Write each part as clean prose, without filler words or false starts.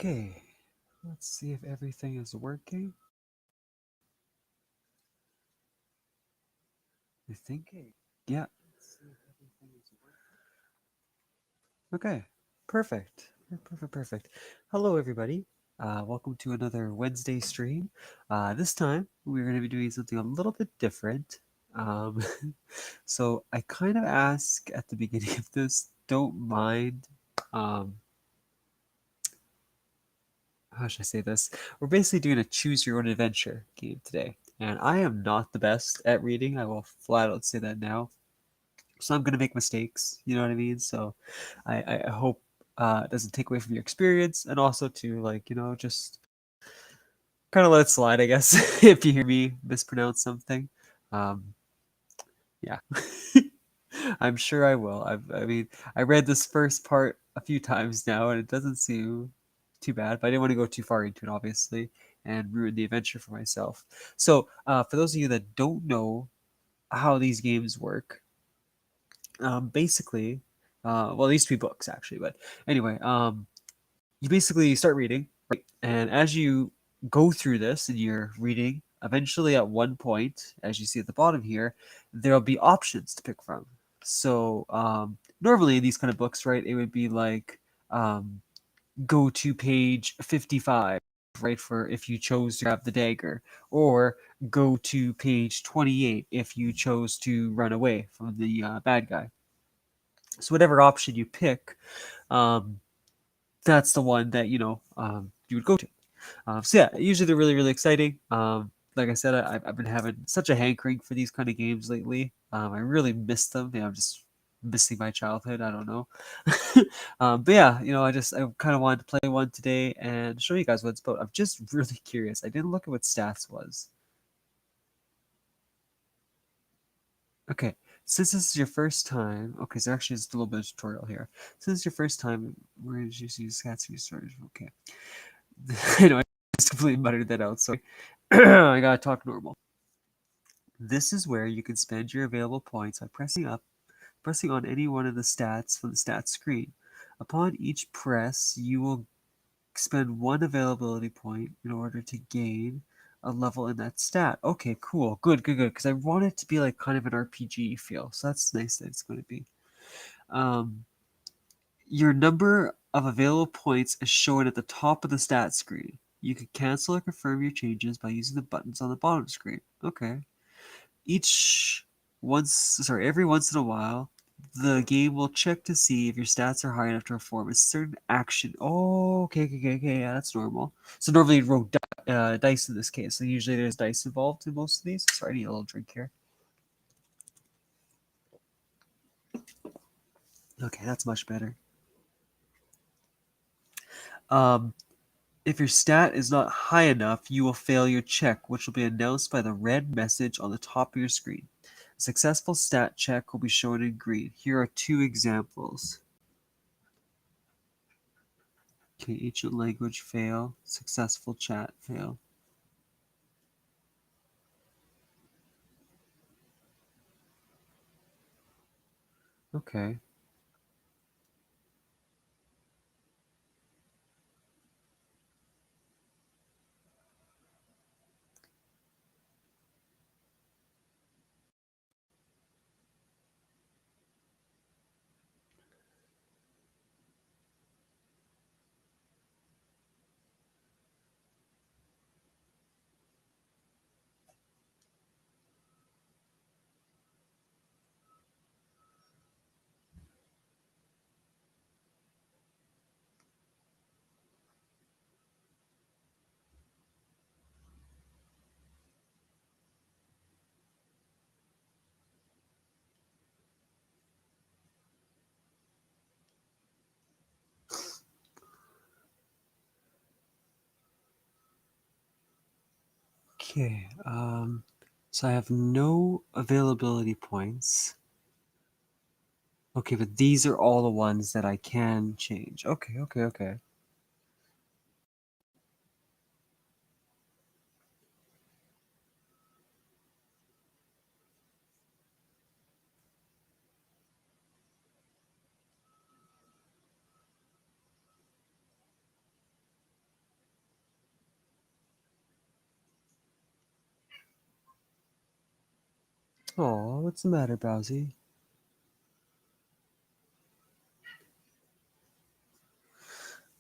Okay, let's see if everything is working. I think, yeah. Okay, perfect. Perfect. Hello, everybody. Welcome to another Wednesday stream. This time, we're going to be doing something a little bit different. Um, so I kind of ask at the beginning of this, don't mind, um, how should I say this? We're basically doing a choose your own adventure game today. And I am not the best at reading. I will flat out say that now. So I'm gonna make mistakes. You know what I mean? So I hope it doesn't take away from your experience, and also to just kind of let it slide, I guess, if you hear me mispronounce something. Um, yeah, I'm sure I will. I mean, I read this first part a few times now, and it doesn't seem too bad. But I didn't want to go too far into it, obviously, and ruin the adventure for myself. So, for those of you that don't know how these games work, basically, well, these three books actually, but anyway, you basically start reading, right? And as you go through this and you're reading, eventually at one point, as you see at the bottom here, there'll be options to pick from. So normally in these kind of books, right, it would be like um, go to page 55, right, for if you chose to grab the dagger, or go to page 28 if you chose to run away from the bad guy. So whatever option you pick, um, that's the one that you would go to. So yeah, usually they're really really exciting. Like I said, I've been having such a hankering for these kind of games lately. I really miss them. I'm just missing my childhood. I don't know. But yeah, I kind of wanted to play one today and show you guys what it's about. I'm just really curious. I didn't look at what stats was. Okay, since this is your first time, okay, so actually it's a little bit of tutorial here. Since it's your first time, where did you see stats for your storage? Okay. I know I just completely muttered that out, so I gotta talk normal. This is where you can spend your available points by pressing on any one of the stats from the stats screen. Upon each press, you will spend one availability point in order to gain a level in that stat. Okay, cool. Good. Because I want it to be like kind of an RPG feel, so that's nice that it's going to be. Um, your number of available points is shown at the top of the stat screen. You can cancel or confirm your changes by using the buttons on the bottom screen. Okay. Every once in a while, the game will check to see if your stats are high enough to perform a certain action. Oh, okay, yeah, that's normal. So normally you roll dice in this case. So usually there's dice involved in most of these. Sorry, I need a little drink here. Okay, that's much better. Um, if your stat is not high enough, you will fail your check, which will be announced by the red message on the top of your screen. A successful stat check will be shown in green. Here are two examples. Okay, ancient language fail. Successful chat fail. Okay. Okay. So I have no availability points. Okay, but these are all the ones that I can change. Okay. Oh, what's the matter, Bowsy?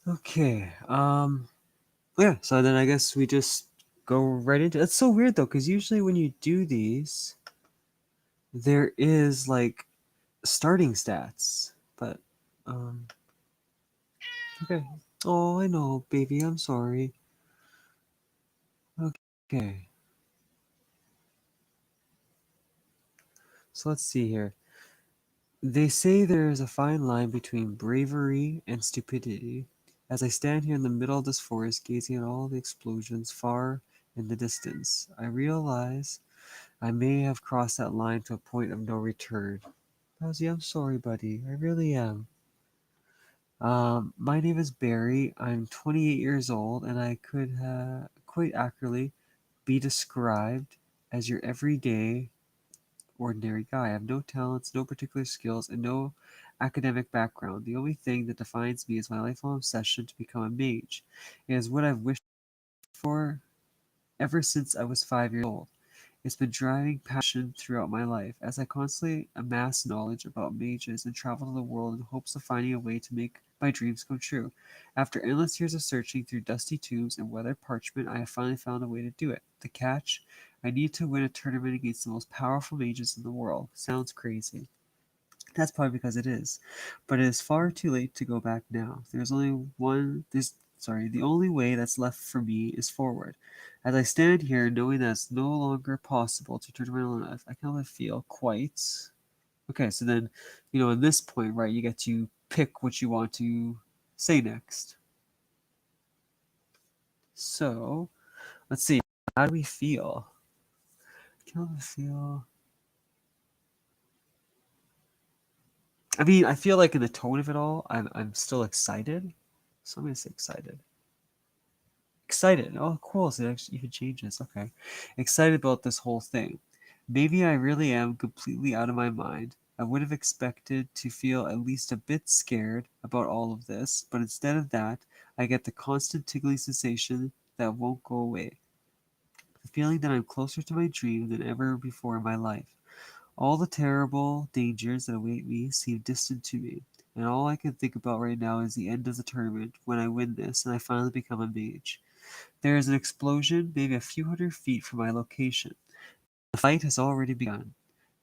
Okay. Yeah. So then I guess we just go right into. It's so weird though, because usually when you do these, there is like starting stats, but um. Okay. Oh, I know, baby. I'm sorry. Okay. So let's see here. They say there is a fine line between bravery and stupidity. As I stand here in the middle of this forest, gazing at all the explosions far in the distance, I realize I may have crossed that line to a point of no return. Ozzy, I'm sorry, buddy. I really am. My name is Barry. I'm 28 years old, and I could quite accurately be described as your everyday ordinary guy. I have no talents, no particular skills, and no academic background. The only thing that defines me is my lifelong obsession to become a mage. It is what I've wished for ever since I was 5 years old. It's been driving passion throughout my life, as I constantly amass knowledge about mages and travel to the world in hopes of finding a way to make my dreams come true. After endless years of searching through dusty tombs and weathered parchment, I have finally found a way to do it. The catch? I need to win a tournament against the most powerful mages in the world. Sounds crazy. That's probably because it is. But it is far too late to go back now. The only way that's left for me is forward. As I stand here knowing that it's no longer possible to turn my own life, I can only feel quite okay, so then, in this point, right, you get to pick what you want to say next. So, let's see. How do we feel? I can only feel I mean, I feel like in the tone of it all, I'm still excited. So I'm gonna say excited. Excited. Oh, cool. So it actually even changes. Okay. Excited about this whole thing. Maybe I really am completely out of my mind. I would have expected to feel at least a bit scared about all of this, but instead of that, I get the constant tingling sensation that won't go away. The feeling that I'm closer to my dream than ever before in my life. All the terrible dangers that await me seem distant to me, and all I can think about right now is the end of the tournament when I win this and I finally become a mage. There is an explosion maybe a few hundred feet from my location. The fight has already begun,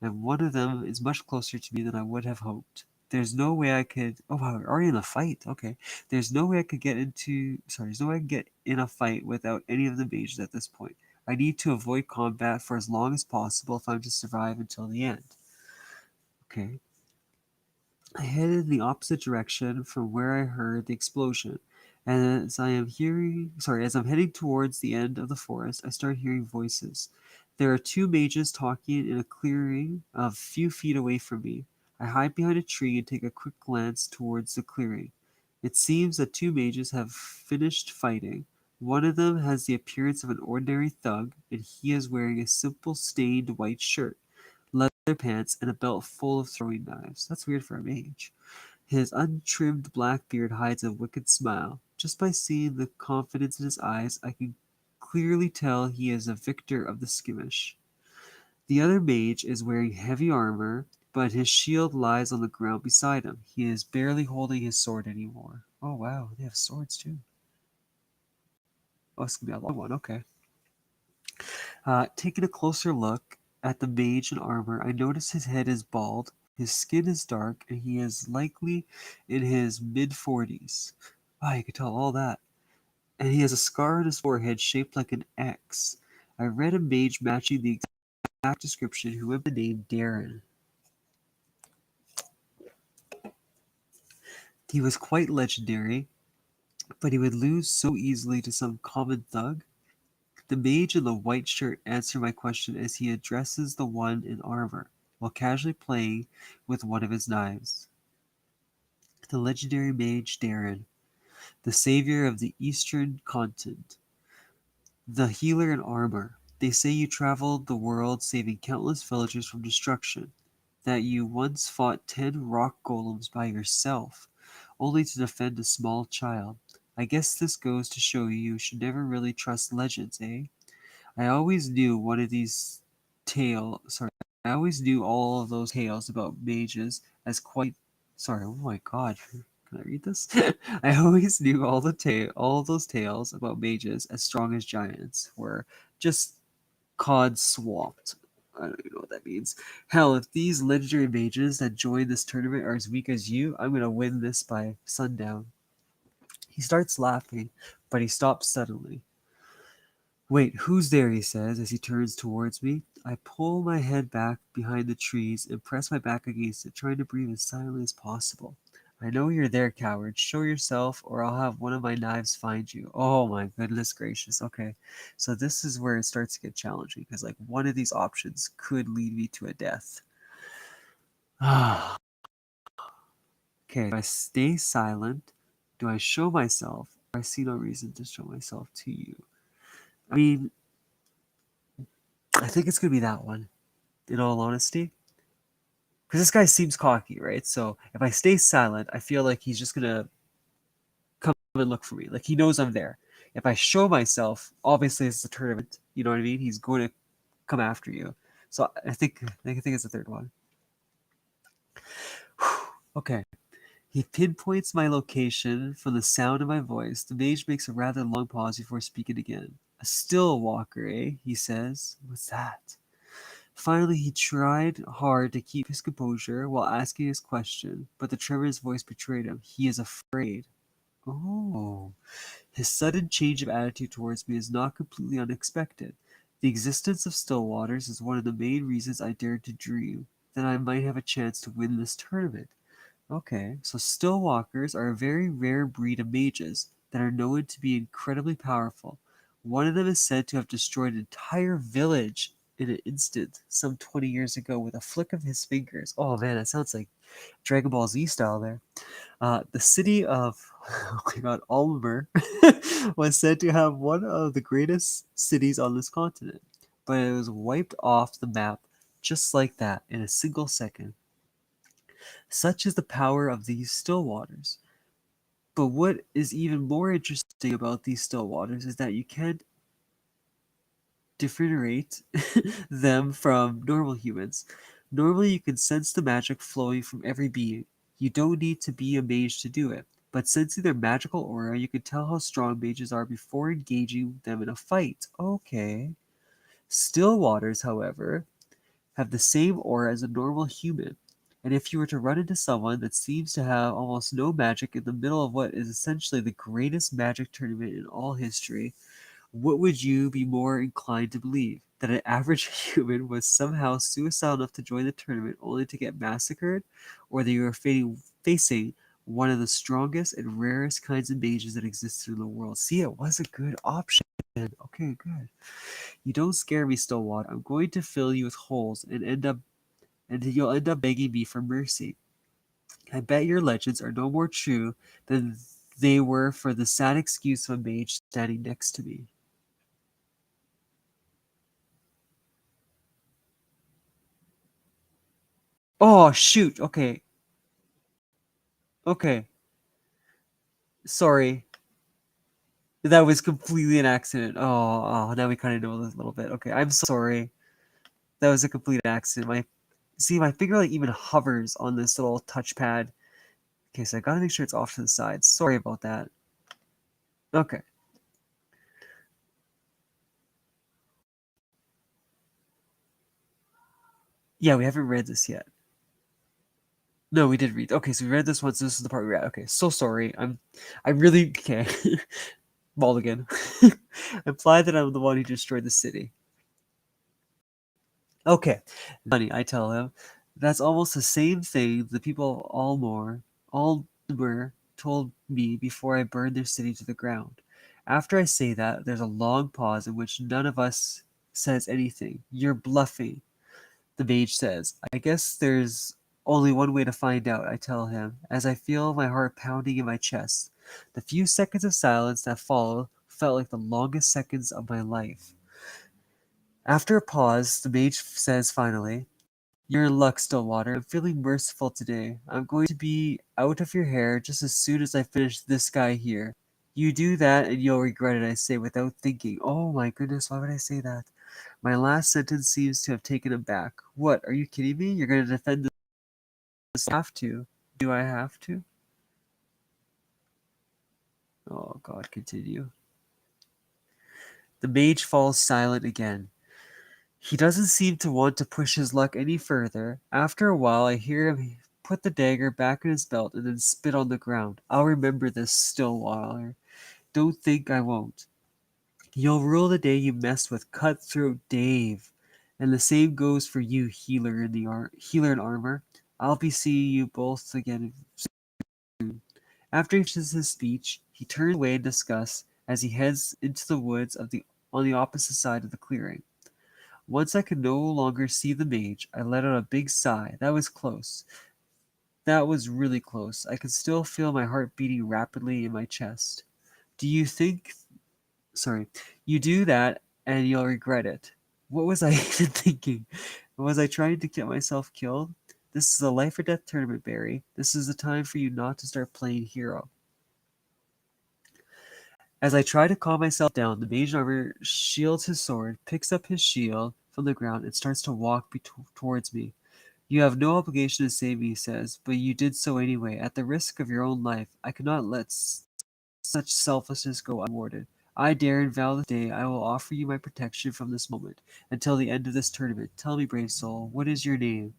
and one of them is much closer to me than I would have hoped. There's no way I could. Oh wow, we're already in a fight. Okay. There's no way I can get in a fight without any of the mages at this point. I need to avoid combat for as long as possible if I'm to survive until the end. Okay. I headed in the opposite direction from where I heard the explosion, and as I'm heading towards the end of the forest, I start hearing voices. There are two mages talking in a clearing a few feet away from me. I hide behind a tree and take a quick glance towards the clearing. It seems that two mages have finished fighting. One of them has the appearance of an ordinary thug, and he is wearing a simple stained white shirt, leather pants, and a belt full of throwing knives. That's weird for a mage. His untrimmed black beard hides a wicked smile. Just by seeing the confidence in his eyes, I can clearly tell he is a victor of the skirmish. The other mage is wearing heavy armor, but his shield lies on the ground beside him. He is barely holding his sword anymore. Oh wow, they have swords too. Oh, it's gonna be a long one. Okay. Taking a closer look at the mage in armor, I notice his head is bald, his skin is dark, and he is likely in his mid-40s. Wow, you can tell all that. And he has a scar on his forehead shaped like an X. I read a mage matching the exact description who went by the name Darren. He was quite legendary, but he would lose so easily to some common thug. The mage in the white shirt answers my question as he addresses the one in armor, while casually playing with one of his knives. The legendary mage Darren, the savior of the eastern continent, the healer in armor. They say you traveled the world saving countless villagers from destruction, that you once fought 10 rock golems by yourself, only to defend a small child. I guess this goes to show you should never really trust legends, eh? I always knew one of these tale sorry, I always knew all of those tales about mages as quite. Sorry, oh my god. Can I read this? I always knew all those tales about mages as strong as giants were just cod swamped. I don't even know what that means. Hell, if these legendary mages that join this tournament are as weak as you, I'm gonna win this by sundown. He starts laughing, but he stops suddenly. Wait, who's there? He says as he turns towards me. I pull my head back behind the trees and press my back against it, trying to breathe as silently as possible. I know you're there, coward. Show yourself, or I'll have one of my knives find you. Oh my goodness gracious. Okay. So this is where it starts to get challenging because, like, one of these options could lead me to a death. Okay. Do I stay silent? Do I show myself? I see no reason to show myself to you. I mean, I think it's going to be that one, in all honesty. Because this guy seems cocky, right? So if I stay silent, I feel like he's just gonna come and look for me. Like he knows I'm there. If I show myself, obviously it's a tournament. You know what I mean? He's going to come after you. So I think it's the third one. Okay. He pinpoints my location from the sound of my voice. The mage makes a rather long pause before speaking again. A still walker, eh? He says. What's that? Finally, he tried hard to keep his composure while asking his question, but the tremor in his voice betrayed him. He is afraid. Oh. His sudden change of attitude towards me is not completely unexpected. The existence of still waters is one of the main reasons I dared to dream that I might have a chance to win this tournament. Okay, so still walkers are a very rare breed of mages that are known to be incredibly powerful. One of them is said to have destroyed an entire village in an instant some 20 years ago with a flick of his fingers. Oh man, that sounds like Dragon Ball Z style there. The city of, oh my god, Ulmer was said to have one of the greatest cities on this continent, but it was wiped off the map just like that in a single second. Such is the power of these still waters. But what is even more interesting about these still waters is that you can't differentiate them from normal humans. Normally, you can sense the magic flowing from every being. You don't need to be a mage to do it, but sensing their magical aura, you can tell how strong mages are before engaging them in a fight. Okay. Still waters, however, have the same aura as a normal human. And if you were to run into someone that seems to have almost no magic in the middle of what is essentially the greatest magic tournament in all history, what would you be more inclined to believe? That an average human was somehow suicidal enough to join the tournament only to get massacred? Or that you were facing one of the strongest and rarest kinds of mages that existed in the world? See, it was a good option. Okay, good. You don't scare me, Stillwater. I'm going to fill you with holes and you'll end up begging me for mercy. I bet your legends are no more true than they were for the sad excuse of a mage standing next to me. Oh shoot. Okay. Okay. Sorry. That was completely an accident. Now we kind of know this a little bit. Okay, I'm so sorry. That was a complete accident. My finger like even hovers on this little touchpad. Okay, so I gotta make sure it's off to the side. Sorry about that. Okay. Yeah, we haven't read this yet. No, we did read. Okay, so we read this one, so this is the part we're at. Okay, so sorry. I really okay. Mulligan. Imply that I'm the one who destroyed the city. Okay, funny, I tell him. That's almost the same thing the people of Almer told me before I burned their city to the ground. After I say that, there's a long pause in which none of us says anything. You're bluffing, the mage says. I guess there's only one way to find out, I tell him, as I feel my heart pounding in my chest. The few seconds of silence that followed felt like the longest seconds of my life. After a pause, the mage says finally, "You're in luck, Stillwater. I'm feeling merciful today. I'm going to be out of your hair just as soon as I finish this guy here. You do that and you'll regret it," I say without thinking. Oh my goodness, why would I say that? My last sentence seems to have taken him back. What? Are you kidding me? You're going to defend this? I have to. Do I have to? Oh, God, continue. The mage falls silent again. He doesn't seem to want to push his luck any further. After a while, I hear him put the dagger back in his belt and then spit on the ground. I'll remember this, Stillwater. Don't think I won't. You'll rue the day you messed with Cutthroat Dave. And the same goes for you, healer in armor. I'll be seeing you both again soon. After he finishes his speech, he turns away in disgust as he heads into the woods on the opposite side of the clearing. Once I could no longer see the mage, I let out a big sigh. That was close. That was really close. I could still feel my heart beating rapidly in my chest. Do you think Sorry. You do that and you'll regret it. What was I even thinking? Was I trying to get myself killed? This is a life or death tournament, Barry. This is the time for you not to start playing hero. As I try to calm myself down, the mage armor shields his sword, picks up his shield from the ground, and starts to walk towards me. You have no obligation to save me, he says, but you did so anyway. At the risk of your own life, I could not let such selflessness go unrewarded. I dare and vow this day I will offer you my protection from this moment until the end of this tournament. Tell me, brave soul, what is your name?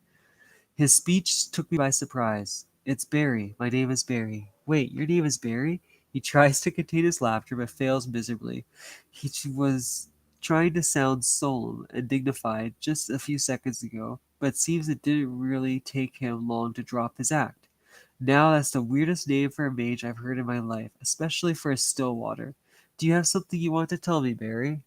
His speech took me by surprise. It's Barry. My name is Barry. Wait, your name is Barry? He tries to contain his laughter but fails miserably. He was trying to sound solemn and dignified just a few seconds ago, but it seems it didn't really take him long to drop his act. Now that's the weirdest name for a mage I've heard in my life, especially for a Stillwater. Do you have something you want to tell me, Barry?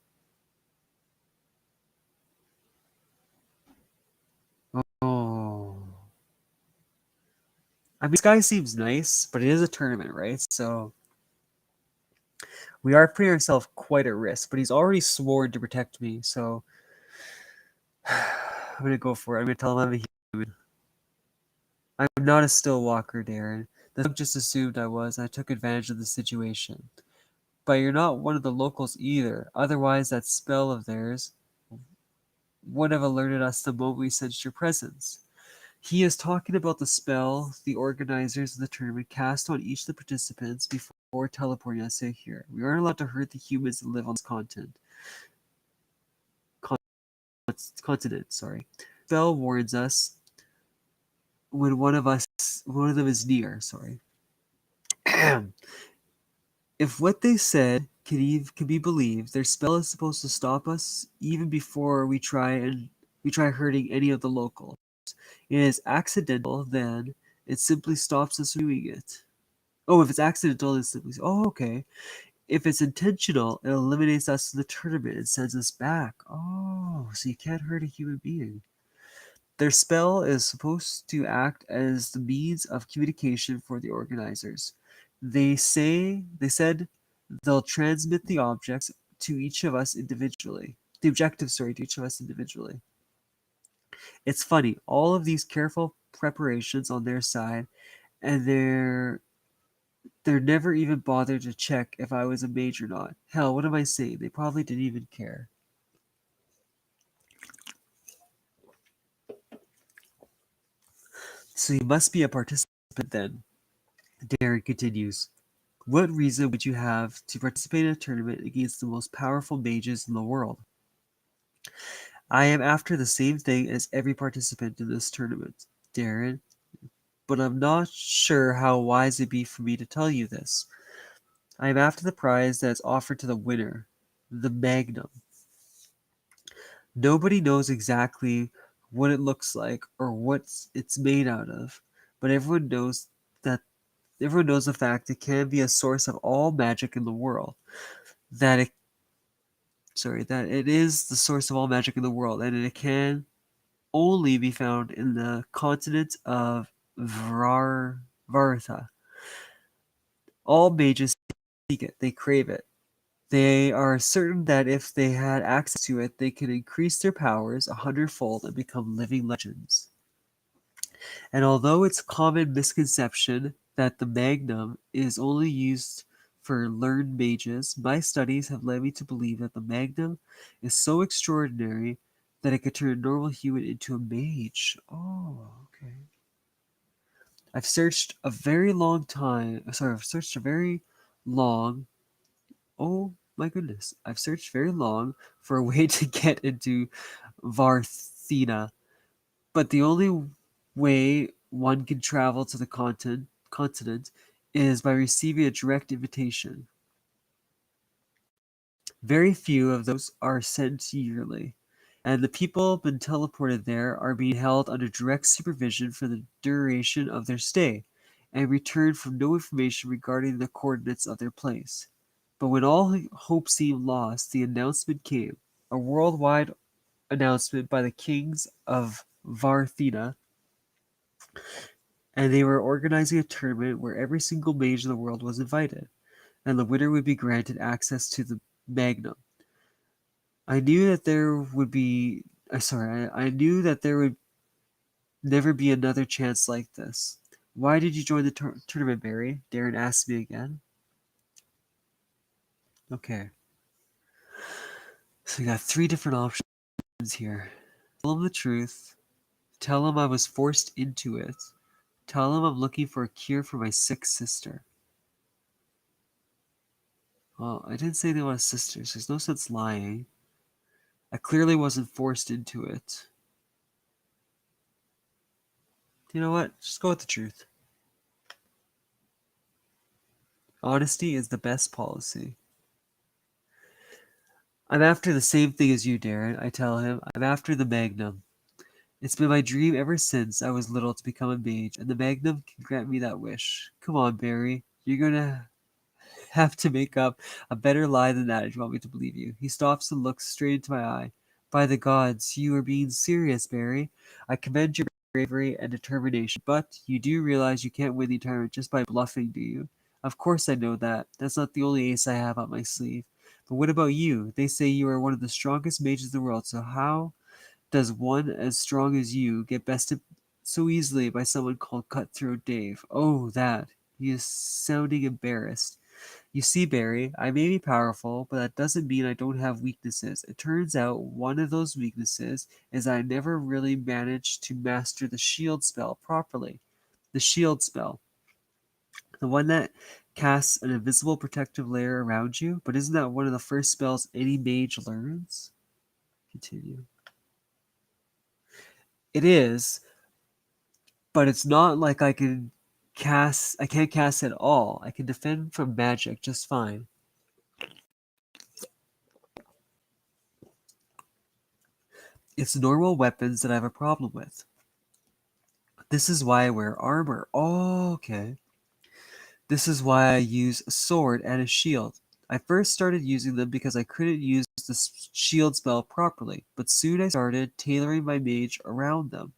Oh. I mean, this guy seems nice, but it is a tournament, right? So we are putting ourselves quite at risk, but he's already sworn to protect me, so I'm gonna go for it. I'm gonna tell him I'm a human. I'm not a still walker, Darren. The thug just assumed I was, and I took advantage of the situation. But you're not one of the locals either. Otherwise, that spell of theirs would have alerted us the moment we sensed your presence. He is talking about the spell the organizers of the tournament cast on each of the participants before teleporting us in here. We aren't allowed to hurt the humans that live on this continent. Sorry. Spell warns us when one of them is near. Sorry. If what they said can be believed, their spell is supposed to stop us even before we try hurting any of the locals. It is accidental, then it simply stops us from doing it. Oh, if it's accidental, it simply. Oh, okay. If it's intentional, it eliminates us from the tournament and sends us back. Oh, so you can't hurt a human being. Their spell is supposed to act as the means of communication for the organizers. They said they'll transmit the objects to each of us individually. The objectives, sorry, to each of us individually. It's funny, all of these careful preparations on their side, and they're never even bothered to check if I was a mage or not. Hell, what am I saying? They probably didn't even care. So you must be a participant then. Darren continues. What reason would you have to participate in a tournament against the most powerful mages in the world? I am after the same thing as every participant in this tournament, Darren, but I'm not sure how wise it'd be for me to tell you this. I am after the prize that is offered to the winner, the Magnum. Nobody knows exactly what it looks like or what it's made out of, but that everyone knows the fact it can be a source of all magic in the world. That it that it is the source of all magic in the world, and it can only be found in the continent of Vartha. All mages seek it, they crave it. They are certain that if they had access to it, they could increase their powers 100-fold and become living legends. And although it's a common misconception that the magnum is only used for learned mages, my studies have led me to believe that the Magnum is so extraordinary that it could turn a normal human into a mage. Oh, okay. I've searched a very long time. Sorry, I've searched a very long. Oh my goodness. I've searched very long for a way to get into Varthena, but the only way one can travel to the continent is by receiving a direct invitation. Very few of those are sent yearly, and the people been teleported there are being held under direct supervision for the duration of their stay, and return from no information regarding the coordinates of their place. But when all hope seemed lost, the announcement came, a worldwide announcement by the kings of Varthena, and they were organizing a tournament where every single mage in the world was invited, and the winner would be granted access to the Magnum. I knew that there would be. I knew that there would never be another chance like this. Why did you join the tournament, Barry? Darren asked me again. Okay, so we got three different options here. Tell him the truth. Tell him I was forced into it. Tell him I'm looking for a cure for my sick sister. Well, I didn't say they want sisters. There's no sense lying. I clearly wasn't forced into it. You know what? Just go with the truth. Honesty is the best policy. I'm after the same thing as you, Darren, I tell him. I'm after the Magnum. It's been my dream ever since I was little to become a mage, and the Magnum can grant me that wish. Come on, Barry. You're gonna have to make up a better lie than that if you want me to believe you. He stops and looks straight into my eye. By the gods, you are being serious, Barry. I commend your bravery and determination, but you do realize you can't win the tournament just by bluffing, do you? Of course I know that. That's not the only ace I have up my sleeve. But what about you? They say you are one of the strongest mages in the world, so how does one as strong as you get bested so easily by someone called Cutthroat Dave? Oh, that. He is sounding embarrassed. You see, Barry, I may be powerful, but that doesn't mean I don't have weaknesses. It turns out one of those weaknesses is I never really managed to master the shield spell properly. The shield spell. The one that casts an invisible protective layer around you, but isn't that one of the first spells any mage learns? Continue. It is, but it's not like I can't cast at all. I can defend from magic just fine. It's normal weapons that I have a problem with. This is why I wear armor. Oh, okay. This is why I use a sword and a shield. I first started using them because I couldn't use the shield spell properly, but soon I started tailoring my magic, around them,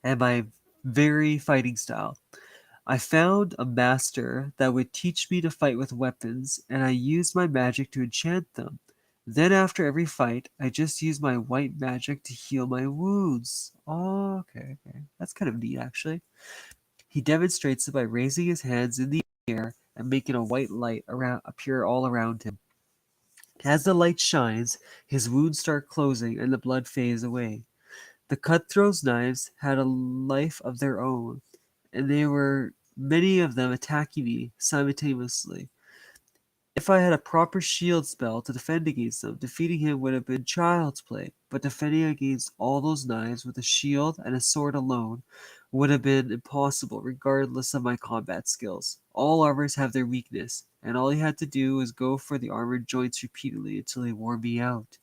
and my very fighting style. I found a master that would teach me to fight with weapons, and I used my magic to enchant them. Then, after every fight, I just used my white magic to heal my wounds. Oh, okay, okay. That's kind of neat, actually. He demonstrates it by raising his hands in the air and making a white light appear all around him. As the light shines, his wounds start closing and the blood fades away. The cutthroat's knives had a life of their own, and there were many of them attacking me simultaneously. If I had a proper shield spell to defend against them, defeating him would have been child's play, but defending against all those knives with a shield and a sword alone would have been impossible regardless of my combat skills. All armors have their weakness, and all you had to do was go for the armored joints repeatedly until they wore me out.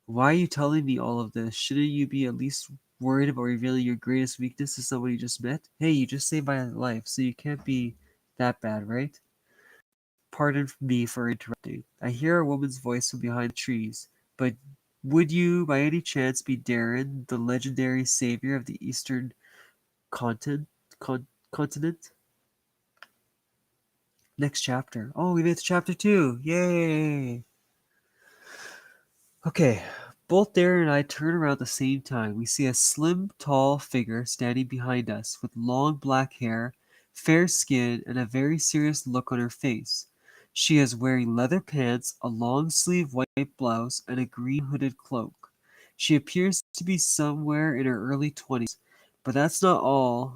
Why are you telling me all of this? Shouldn't you be at least worried about revealing your greatest weakness to someone you just met? Hey, you just saved my life, so you can't be that bad, right? Pardon me for interrupting. I hear a woman's voice from behind the trees, but would you by any chance be Darren, the legendary savior of the Eastern continent? Continent? Next chapter. Oh, we made it to chapter 2. Yay! Okay, both Darren and I turn around at the same time. We see a slim, tall figure standing behind us with long black hair, fair skin, and a very serious look on her face. She is wearing leather pants, a long sleeved white blouse, and a green hooded cloak. She appears to be somewhere in her early 20s, but that's not all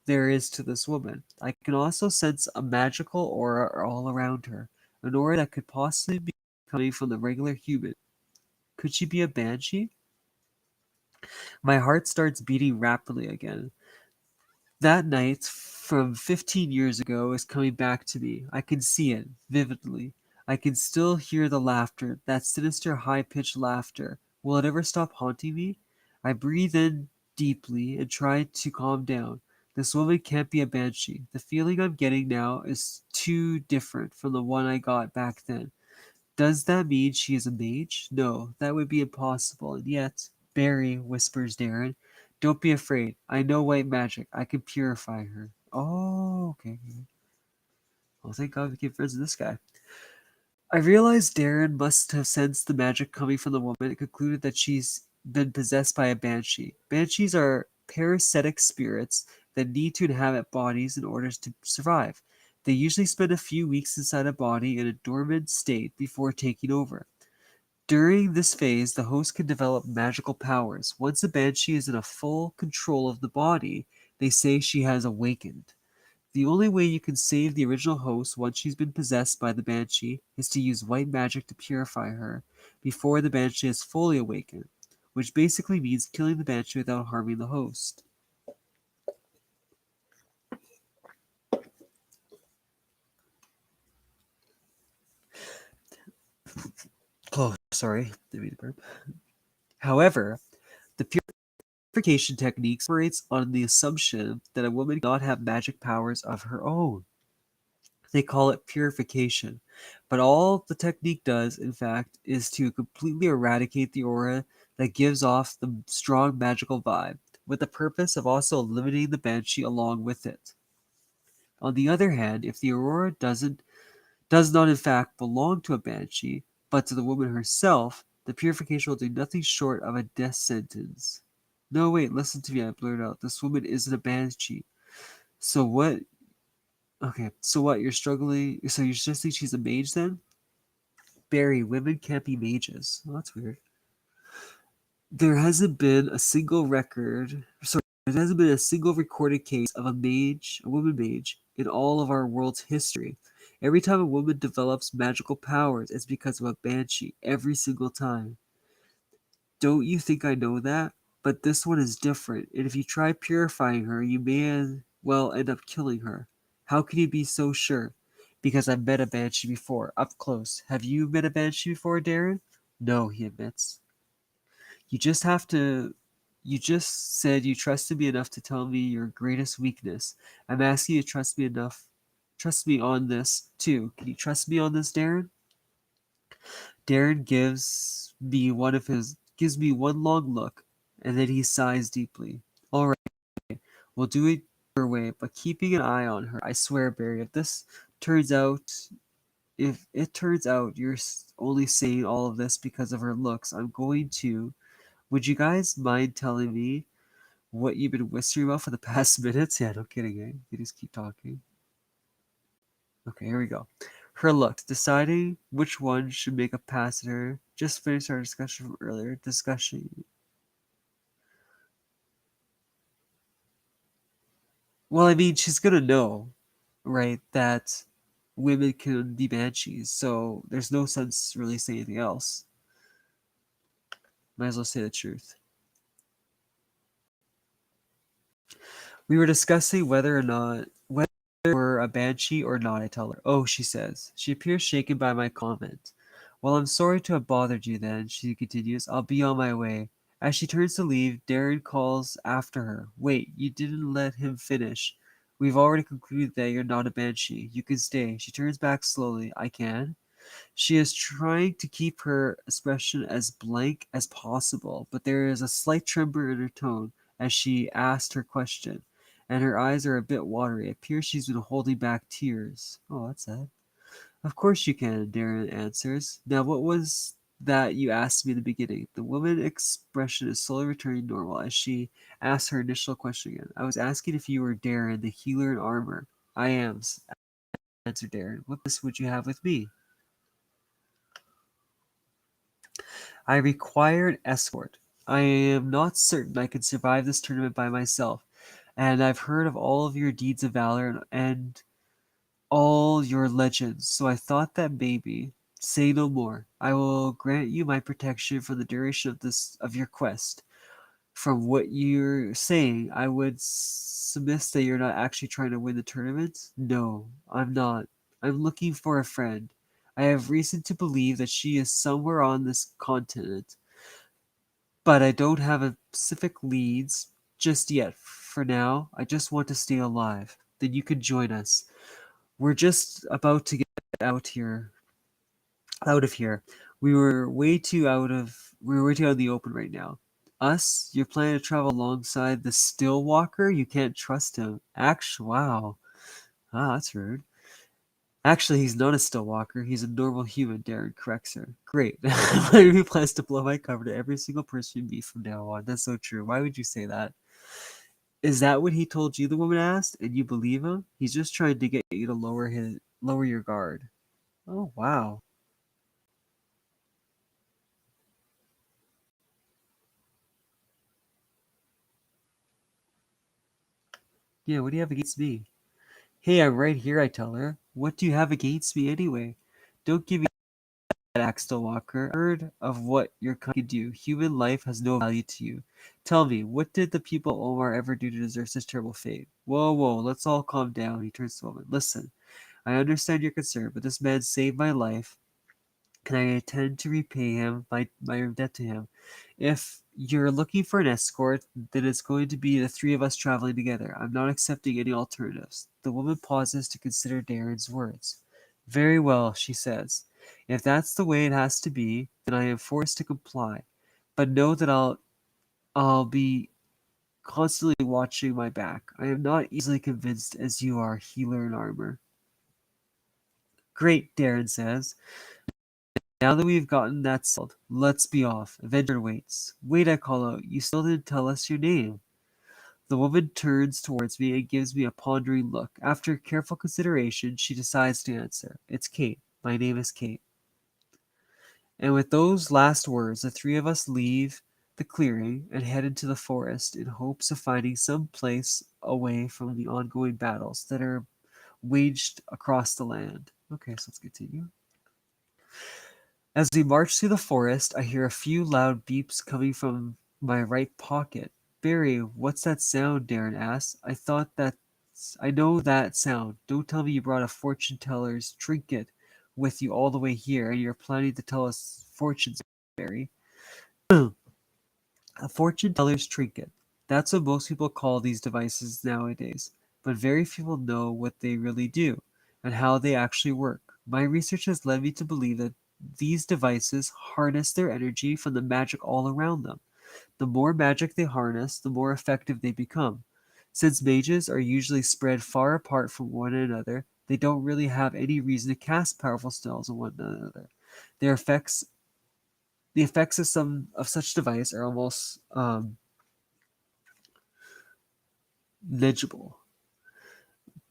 there is to this woman. I can also sense a magical aura all around her, an aura that could possibly be coming from the regular human. Could she be a banshee? My heart starts beating rapidly again. That night from 15 years ago is coming back to me. I can see it vividly. I can still hear the laughter, that sinister high pitched laughter. Will it ever stop haunting me? I breathe in deeply and try to calm down. This woman can't be a banshee. The feeling I'm getting now is too different from the one I got back then. Does that mean she is a mage? No, that would be impossible. And yet, Barry, whispers Darren, don't be afraid. I know white magic. I can purify her. Oh, okay. Well, thank God we became friends with this guy. I realized Darren must have sensed the magic coming from the woman and concluded that she's been possessed by a banshee. Banshees are parasitic spirits that need to inhabit bodies in order to survive. They usually spend a few weeks inside a body in a dormant state before taking over. During this phase, the host can develop magical powers. Once a banshee is in a full control of the body, they say she has awakened. The only way you can save the original host once she's been possessed by the banshee is to use white magic to purify her before the banshee is fully awakened, which basically means killing the banshee without harming the host. Oh, sorry, didn't mean to burp. However, the purification technique operates on the assumption that a woman cannot have magic powers of her own. They call it purification. But all the technique does, in fact, is to completely eradicate the aura that gives off the strong magical vibe, with the purpose of also eliminating the banshee along with it. On the other hand, if the aurora does not in fact belong to a banshee, but to the woman herself, the purification will do nothing short of a death sentence. No, wait, listen to me, I blurted out. This woman isn't a banshee. So what? Okay, so what? You're struggling. So you're suggesting she's a mage then? Barry, women can't be mages. Well, that's weird. There hasn't been a single record. Sorry, there hasn't been a single recorded case of a mage, a woman mage, in all of our world's history. Every time a woman develops magical powers, it's because of a banshee. Every single time. Don't you think I know that? But this one is different, and if you try purifying her, you may as well end up killing her. How can you be so sure? Because I've met a banshee before, up close. Have you met a banshee before, Darren? No, he admits. You just have to. You just said you trusted me enough to tell me your greatest weakness. I'm asking you to trust me enough. Trust me on this, too. Can you trust me on this, Darren? Darren gives me one long look, and then he sighs deeply. All right, we'll do it your way, but keeping an eye on her. I swear, Barry, turns out, if it turns out you're only saying all of this because of her looks, I'm going to. Would you guys mind telling me what you've been whispering about for the past minutes? Yeah, no kidding, eh? You just keep talking. Okay, here we go. Her looks, deciding which one should make a pass at her. Just finished our discussion from earlier. Discussion. Well, I mean, she's gonna know, right, that women can be banshees, so there's no sense really saying anything else. Might as well say the truth. We were discussing whether we're a banshee or not, I tell her. Oh, she says. She appears shaken by my comment. Well, I'm sorry to have bothered you then, she continues. I'll be on my way. As she turns to leave, Darren calls after her. Wait, you didn't let him finish. We've already concluded that you're not a banshee. You can stay. She turns back slowly. I can? She is trying to keep her expression as blank as possible, but there is a slight tremor in her tone as she asked her question, and her eyes are a bit watery. It appears she's been holding back tears. Oh, that's sad. Of course you can, Darren answers. Now, what was that you asked me in the beginning? The woman's expression is slowly returning normal as she asks her initial question again. I was asking if you were Darren, the healer in armor. I am, answered Darren. What business would you have with me? I require an escort. I am not certain I can survive this tournament by myself, and I've heard of all of your deeds of valor and all your legends, so I thought that maybe. Say no more. I will grant you my protection for the duration of your quest. From what you're saying, I would submit that you're not actually trying to win the tournament. No, I'm not. I'm looking for a friend. I have reason to believe that she is somewhere on this continent, but I don't have a specific leads just yet. For now, I just want to stay alive. Then you can join us. We're just about to get out here, out of here. We were way too out in the open right now. Us, you're planning to travel alongside the still walker? You can't trust him. Actually, wow. Ah, that's rude. Actually, he's not a still walker. He's a normal human, Darren corrects her. Great. My review plans to blow my cover to every single person you meet from now on. That's so true. Why would you say that? Is that what he told you, the woman asked, and you believe him? He's just trying to get you to lower your guard. Oh, wow. Yeah, what do you have against me? Hey, I'm right here, I tell her. What do you have against me anyway? Don't give me that, Axel Walker. I've heard of what your kind can do. Human life has no value to you. Tell me, what did the people of Omar ever do to deserve such terrible fate? Whoa, whoa, let's all calm down. He turns to the woman. Listen, I understand your concern, but this man saved my life, and I intend to repay him my debt to him. If you're looking for an escort, then it's going to be the three of us traveling together. I'm not accepting any alternatives. The woman pauses to consider Darren's words. Very well, she says. If that's the way it has to be, then I am forced to comply. But know that I'll be constantly watching my back. I am not easily convinced as you are, healer in armor. Great, Darren says. Now that we've gotten that settled, let's be off. Avenger waits. Wait, I call out. You still didn't tell us your name. The woman turns towards me and gives me a pondering look. After careful consideration, she decides to answer. It's Kate. My name is Kate. And with those last words, the three of us leave the clearing and head into the forest in hopes of finding some place away from the ongoing battles that are waged across the land. Okay, so let's continue. As we march through the forest, I hear a few loud beeps coming from my right pocket. Barry, what's that sound? Darren asks. I know that sound. Don't tell me you brought a fortune teller's trinket with you all the way here and you're planning to tell us fortunes, Barry. A fortune teller's trinket. That's what most people call these devices nowadays, but very few people know what they really do and how they actually work. My research has led me to believe that these devices harness their energy from the magic all around them. The more magic they harness, the more effective they become. Since mages are usually spread far apart from one another, they don't really have any reason to cast powerful spells on one another. Their effects the effects of some of such device are almost negligible.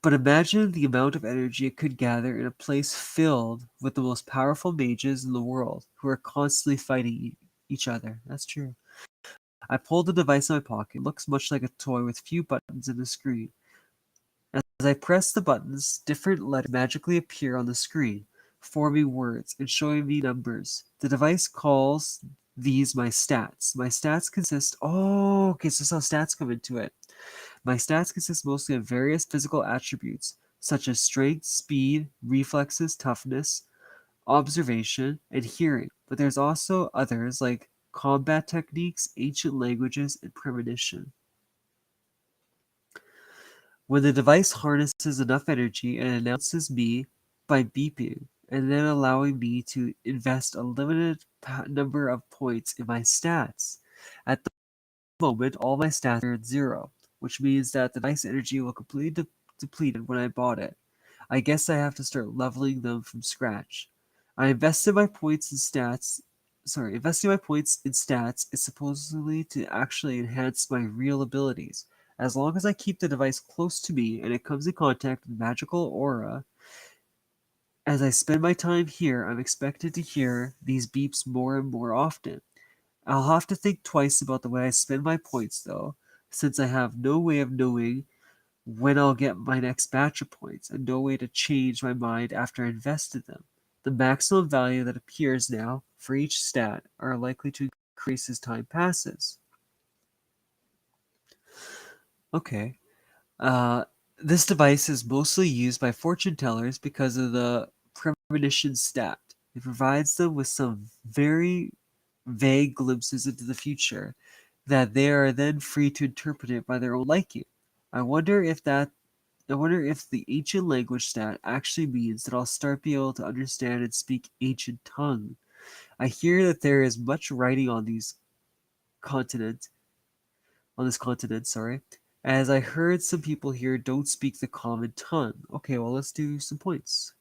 But imagine the amount of energy it could gather in a place filled with the most powerful mages in the world who are constantly fighting each other. That's true. I pulled the device in my pocket. It looks much like a toy with few buttons and a screen. As I press the buttons, different letters magically appear on the screen, forming words and showing me numbers. The device calls these my stats. My stats consist. Oh, okay, so this is how stats come into it. My stats consist mostly of various physical attributes, such as strength, speed, reflexes, toughness, observation, and hearing. But there's also others like combat techniques, ancient languages, and premonition. When the device harnesses enough energy, it announces me by beeping and then allowing me to invest a limited number of points in my stats. At the moment, all my stats are at zero, which means that the device energy will completely depleted when I bought it. I guess I have to start leveling them from scratch. I invested my points in stats. Investing my points in stats is supposedly to actually enhance my real abilities. As long as I keep the device close to me and it comes in contact with magical aura, as I spend my time here, I'm expected to hear these beeps more and more often. I'll have to think twice about the way I spend my points, though, since I have no way of knowing when I'll get my next batch of points, and no way to change my mind after I invested them. The maximum value that appears now for each stat are likely to increase as time passes. Okay. Uh, this device is mostly used by fortune tellers because of the premonition stat. It provides them with some very vague glimpses into the future that they are then free to interpret it by their own liking. I wonder if that I wonder if the ancient language stat actually means that I'll start being able to understand and speak ancient tongue. I hear that there is much writing continent on this continent, sorry. As I heard some people here don't speak the common tongue. Okay, well let's do some points.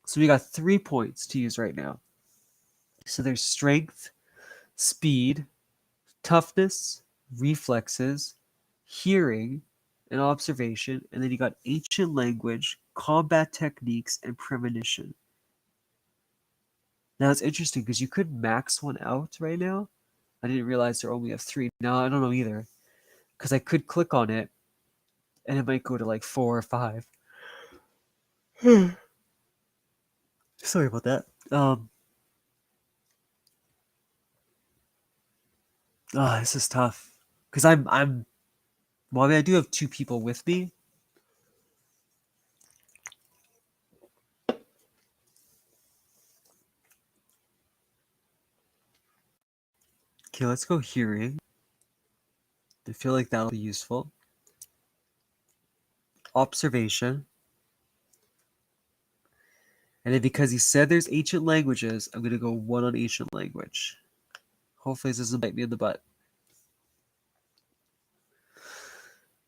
So we got 3 points to use right now. So there's strength, speed, toughness, reflexes, hearing, and observation, and then you got ancient language, combat techniques, and premonition. Now it's interesting because you could max one out right now. I didn't realize there only have 3. Now I don't know either because I could click on it and it might go to like 4 or 5. Sorry about that. This is tough because well, I mean, I do have 2 people with me. Okay, let's go hearing. I feel like that'll be useful. Observation. And then because he said there's ancient languages, I'm going to go 1 on ancient language. Hopefully this doesn't bite me in the butt.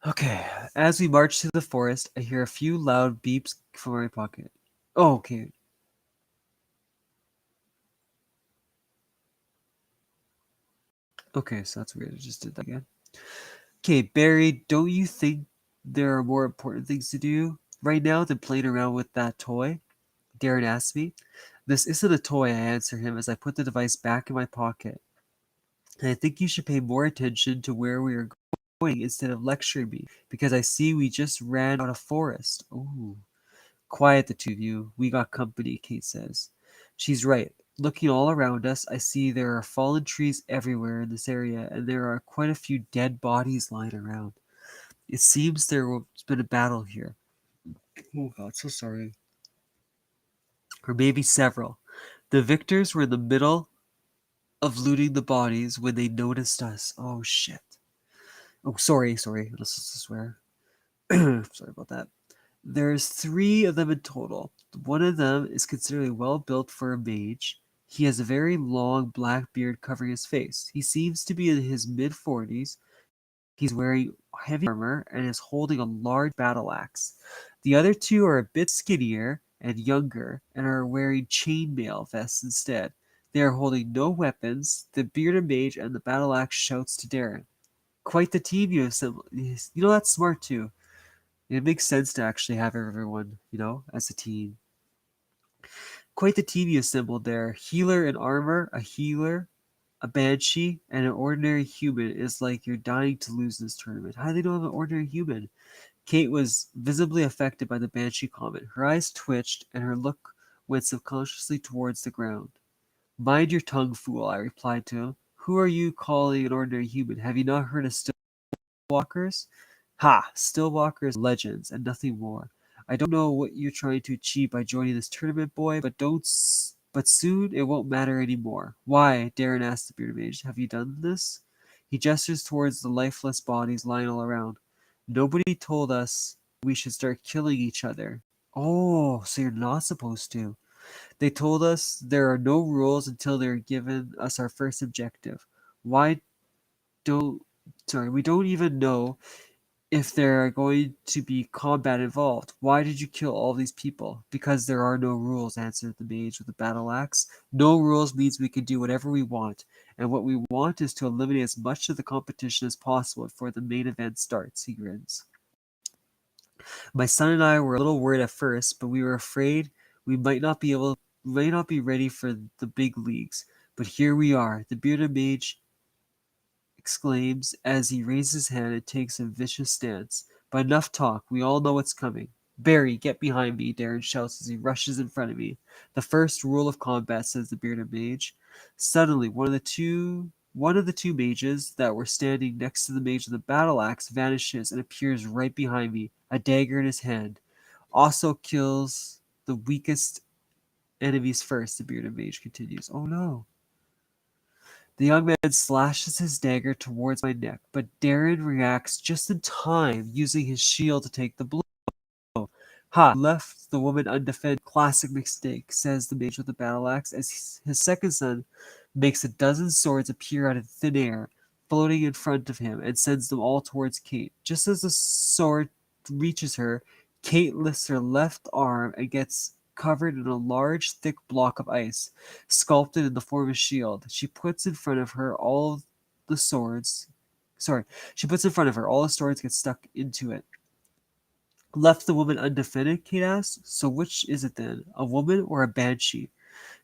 Okay, as we march through the forest, I hear a few loud beeps from my pocket. Oh, okay. Okay, so that's weird. I just did that again. Okay, Barry, don't you think there are more important things to do right now than playing around with that toy? Darren asked me. This isn't a toy, I answer him as I put the device back in my pocket. And I think you should pay more attention to where we are going instead of lecturing me, because I see we just ran out of forest. Ooh. Quiet, the 2 of you. We got company, Kate says. She's right. Looking all around us, I see there are fallen trees everywhere in this area, and there are quite a few dead bodies lying around. It seems there's been a battle here. Oh god, so sorry. Or maybe several. The victors were in the middle of looting the bodies when they noticed us. Oh shit. Oh, sorry. Let's swear. Sorry about that. There's 3 of them in total. One of them is considerably well built for a mage. He has a very long black beard covering his face. He seems to be in his mid-40s. He's wearing heavy armor and is holding a large battle axe. The other 2 are a bit skinnier and younger and are wearing chainmail vests instead. They are holding no weapons. The bearded mage and the battle axe shouts to Darren. Quite the team you assembled. You know, that's smart too. It makes sense to actually have everyone, as a team. Quite the team you assembled there. Healer in armor, a healer, a banshee, and an ordinary human is like you're dying to lose this tournament. How do they know I'm an ordinary human? Kate was visibly affected by the banshee comment. Her eyes twitched, and her look went subconsciously towards the ground. Mind your tongue, fool, I replied to him. Who are you calling an ordinary human? Have you not heard of Stillwalkers? Ha! Stillwalkers are legends, and nothing more. I don't know what you're trying to achieve by joining this tournament, boy, but soon it won't matter anymore. Why? Darren asked the bearded mage. Have you done this? He gestures towards the lifeless bodies lying all around. Nobody told us we should start killing each other. Oh, so you're not supposed to. They told us there are no rules until they're given us our first objective. Why don't we don't even know if there are going to be combat involved. Why did you kill all these people? Because there are no rules, answered the mage with a battle axe. No rules means we can do whatever we want, and what we want is to eliminate as much of the competition as possible before the main event starts, he grins. My son and I were a little worried at first, but we were afraid we might not be ready for the big leagues. But here we are. The bearded mage exclaims as he raises his hand and takes a vicious stance. But enough talk, we all know what's coming. Barry, get behind me, Darren shouts as he rushes in front of me. The first rule of combat, says the bearded mage. Suddenly, one of the two mages that were standing next to the mage with the battle axe vanishes and appears right behind me, a dagger in his hand. Also kills the weakest enemies first, the bearded mage continues. Oh no. The young man slashes his dagger towards my neck, but Darren reacts just in time, using his shield to take the blow. Ha! You left the woman undefended. Classic mistake, says the mage with the battle axe, as his second son makes a dozen swords appear out of thin air, floating in front of him, and sends them all towards Kate. Just as the sword reaches her, Kate lifts her left arm and gets covered in a large, thick block of ice, sculpted in the form of a shield. The swords. She puts in front of her. All the swords get stuck into it. Left the woman undefended? Kate asks. So which is it then? A woman or a banshee?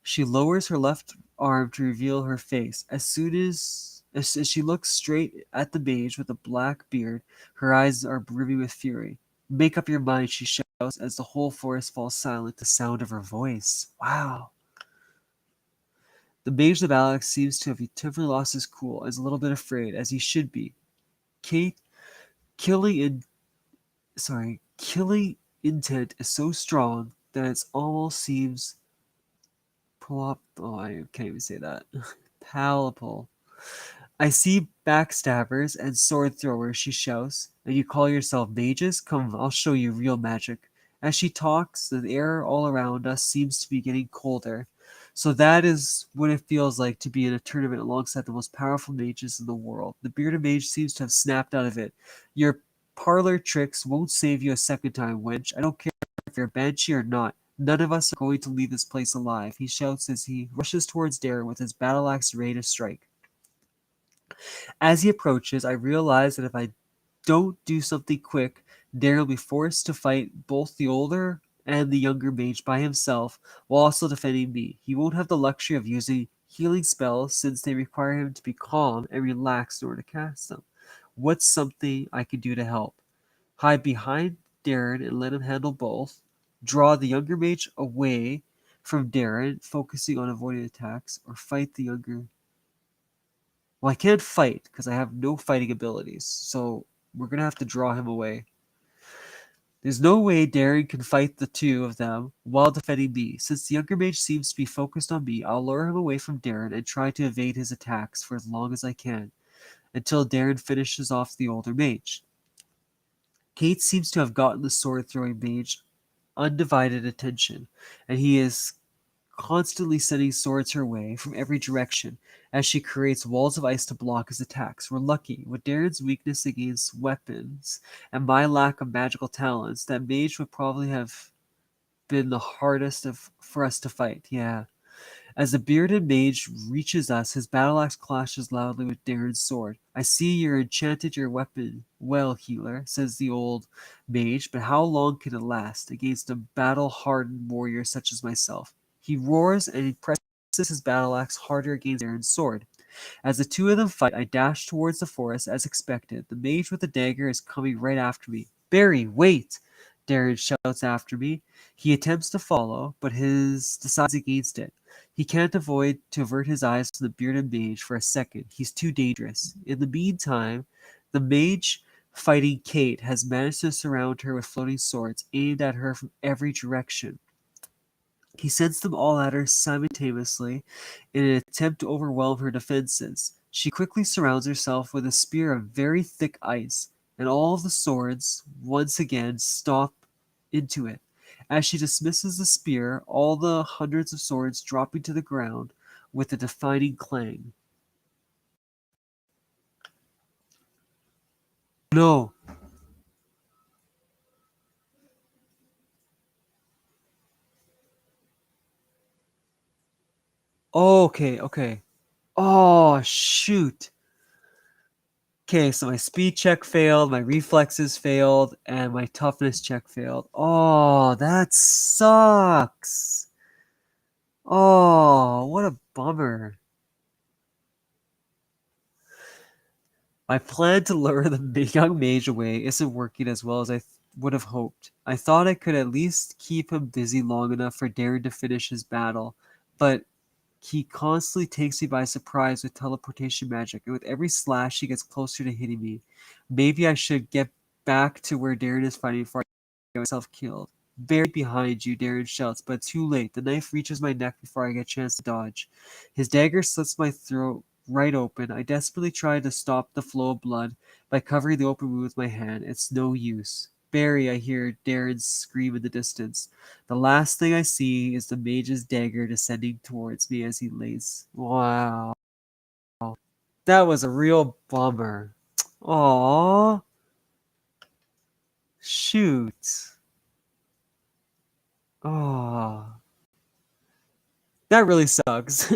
She lowers her left arm to reveal her face. As she looks straight at the mage with a black beard, her eyes are brimming with fury. Make up your mind, she shouts as the whole forest falls silent at the sound of her voice. Wow. The mage of Alex seems to have temporarily lost his cool and is a little bit afraid, as he should be. Kate, killing in killing intent is so strong that it almost seems I can't even say that. Palpable. I see backstabbers and sword throwers, she shouts, and you call yourself mages? Come, I'll show you real magic. As she talks, the air all around us seems to be getting colder. So that is what it feels like to be in a tournament alongside the most powerful mages in the world. The bearded mage seems to have snapped out of it. Your parlor tricks won't save you a second time, wench. I don't care if you're a banshee or not. None of us are going to leave this place alive, he shouts as he rushes towards Darren with his battle axe ready to strike. As he approaches, I realize that if I don't do something quick, Darren will be forced to fight both the older and the younger mage by himself while also defending me. He won't have the luxury of using healing spells since they require him to be calm and relaxed in order to cast them. What's something I can do to help? Hide behind Darren and let him handle both. Draw the younger mage away from Darren, focusing on avoiding attacks, or fight the younger. Well, I can't fight because I have no fighting abilities, so we're gonna have to draw him away. There's no way Darren can fight the two of them while defending me. Since the younger mage seems to be focused on me, I'll lure him away from Darren and try to evade his attacks for as long as I can, until Darren finishes off the older mage. Kate seems to have gotten the sword-throwing mage undivided attention, and he is constantly sending swords her way from every direction as she creates walls of ice to block his attacks. We're lucky. With Darren's weakness against weapons and my lack of magical talents, that mage would probably have been the for us to fight. Yeah. As the bearded mage reaches us, his battle axe clashes loudly with Darren's sword. I see you're enchanted your weapon well, healer, says the old mage, but how long can it last against a battle-hardened warrior such as myself? He roars and he presses his battle axe harder against Darren's sword. As the two of them fight, I dash towards the forest as expected. The mage with the dagger is coming right after me. Barry, wait! Darren shouts after me. He attempts to follow, but his decides against it. He can't avoid to avert his eyes from the bearded mage for a second. He's too dangerous. In the meantime, the mage fighting Kate has managed to surround her with floating swords aimed at her from every direction. He sends them all at her simultaneously in an attempt to overwhelm her defenses. She quickly surrounds herself with a spear of very thick ice, and all of the swords once again stop into it. As she dismisses the spear, all the hundreds of swords dropping to the ground with a deafening clang. No! Okay, okay. Oh, shoot. Okay, so my speed check failed, my reflexes failed, and my toughness check failed. Oh, that sucks. Oh, what a bummer. My plan to lure the young mage away isn't working as well as I would have hoped. I thought I could at least keep him busy long enough for Darren to finish his battle, but he constantly takes me by surprise with teleportation magic, and with every slash he gets closer to hitting me. Maybe I should get back to where Darren is fighting before I get myself killed. Buried behind you, Darren shouts, but too late. The knife reaches my neck before I get a chance to dodge. His dagger slits my throat right open. I desperately try to stop the flow of blood by covering the open wound with my hand. It's no use. Barry, I hear Darren scream in the distance. The last thing I see is the mage's dagger descending towards me as he lays. Wow. That was a real bummer. Aww. Shoot. Oh. That really sucks.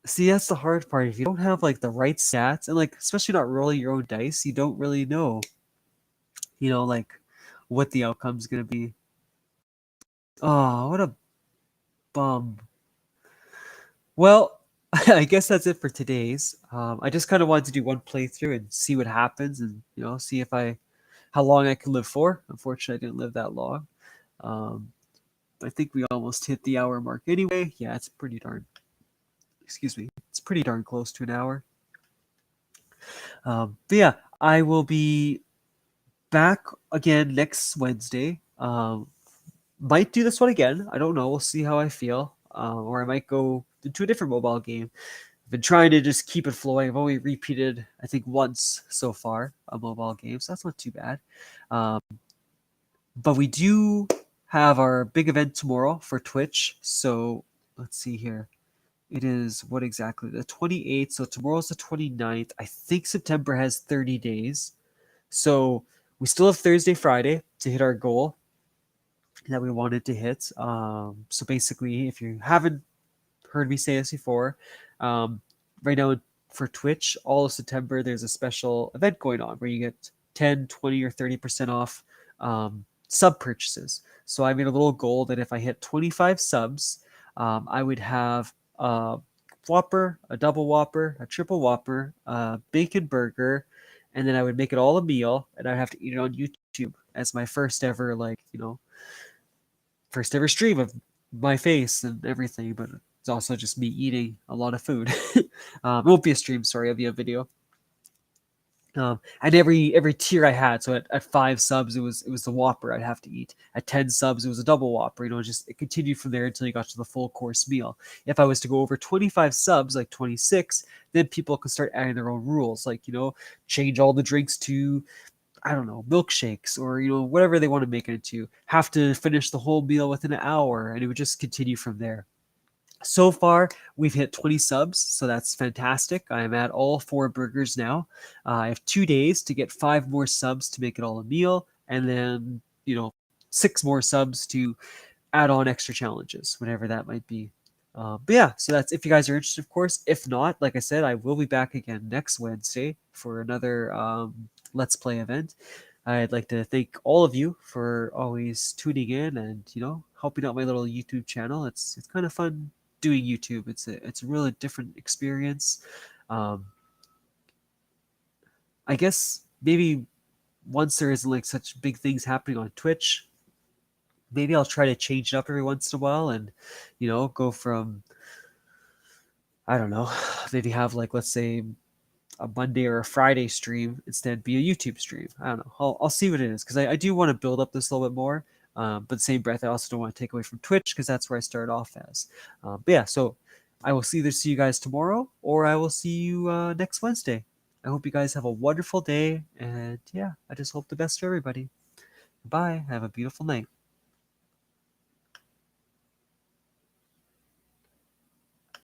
See, that's the hard part. If you don't have like the right stats and like especially not rolling your own dice, you don't really know, like what the outcome's gonna be. Oh, what a bum. Well, I guess that's it for today's. I just kind of wanted to do one playthrough and see what happens, and see if how long I can live for. Unfortunately, I didn't live that long. Um, I think we almost hit the hour mark anyway. Yeah, it's pretty darn. Excuse me, it's pretty darn close to an hour. But yeah, I will be back again next Wednesday. Might do this one again. I don't know. We'll see how I feel. Or I might go into a different mobile game. I've been trying to just keep it flowing. I've only repeated, I think, once so far a mobile game, so that's not too bad. Um, but we do have our big event tomorrow for Twitch. So let's see here. It is what exactly? The 28th. So tomorrow's the 29th. I think September has 30 days. So we still have Thursday, Friday to hit our goal that we wanted to hit. So basically, if you haven't heard me say this before, right now for Twitch, all of September, there's a special event going on where you get 10, 20, or 30% off sub purchases. So I made a little goal that if I hit 25 subs, I would have a Whopper, a double Whopper, a triple Whopper, a bacon burger, and then I would make it all a meal, and I'd have to eat it on YouTube as my first ever, first ever stream of my face and everything, but it's also just me eating a lot of food. It won't be a stream, sorry, it'll be a video. And every tier I had, so at 5 subs it was the Whopper I'd have to eat. At 10 subs it was a double Whopper. Just it continued from there until you got to the full course meal. If I was to go over 25 subs, like 26, then people could start adding their own rules, like change all the drinks to I don't know, milkshakes or whatever they want to make it into. Have to finish the whole meal within an hour, and it would just continue from there. So far, we've hit 20 subs, so that's fantastic. I am at all 4 burgers now. I have 2 days to get 5 more subs to make it all a meal, and then 6 more subs to add on extra challenges, whatever that might be. But yeah, so that's if you guys are interested, of course. If not, like I said, I will be back again next Wednesday for another Let's Play event. I'd like to thank all of you for always tuning in and helping out my little YouTube channel. It's kind of fun doing YouTube. It's a really different experience. Um, I guess maybe once there isn't like such big things happening on Twitch, maybe I'll try to change it up every once in a while and go from I don't know, maybe have like let's say a Monday or a Friday stream instead be a YouTube stream. I don't know. I'll see what it is because I do want to build up this a little bit more. But the same breath, I also don't want to take away from Twitch because that's where I started off as. But yeah, so I will either see you guys tomorrow or I will see you next Wednesday. I hope you guys have a wonderful day. And yeah, I just hope the best for everybody. Bye. Have a beautiful night.